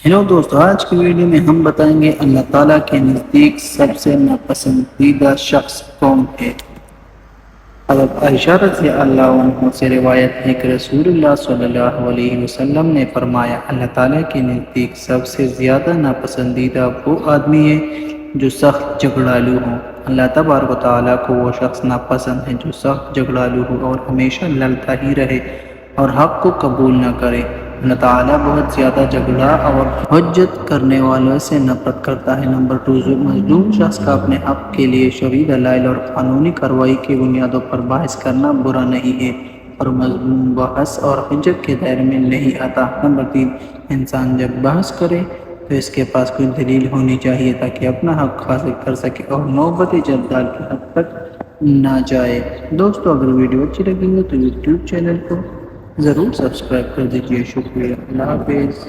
Hello دوستو، آج کی ویڈیو میں ہم بتائیں گے اللہ تعالیٰ کے نزدیک سب سے ناپسندیدہ شخص کون ہے۔ حضرت عائشہ رضی اللہ عنہ سے روایت ہے کہ رسول اللہ صلی اللہ علیہ وسلم نے فرمایا، اللہ تعالیٰ کے نزدیک سب سے زیادہ ناپسندیدہ وہ آدمی ہے جو سخت جھگڑالو ہو۔ اللہ تبارک و تعالیٰ کو وہ شخص ناپسند ہے جو سخت جھگڑالو ہو اور ہمیشہ لڑتا ہی رہے اور حق کو قبول نہ کرے۔ اللہ تعالیٰ بہت زیادہ جھگڑا اور حجت کرنے والوں سے نفرت کرتا ہے۔ نمبر 2، مظلوم شخص کا اپنے حق کے لیے شدید دلائل اور قانونی کارروائی کی بنیادوں پر بحث کرنا برا نہیں ہے اور مظلوم بحث اور حجت کے دائرے میں نہیں آتا۔ نمبر 3، انسان جب بحث کرے تو اس کے پاس کوئی دلیل ہونی چاہیے تاکہ اپنا حق حاصل کر سکے اور نوبت جدال کی حد تک نہ جائے۔ دوستو، اگر ویڈیو اچھی لگی ہو تو یوٹیوب چینل کو ضرور سبسکرائب کر دیجیے۔ شکریہ، اللہ حافظ۔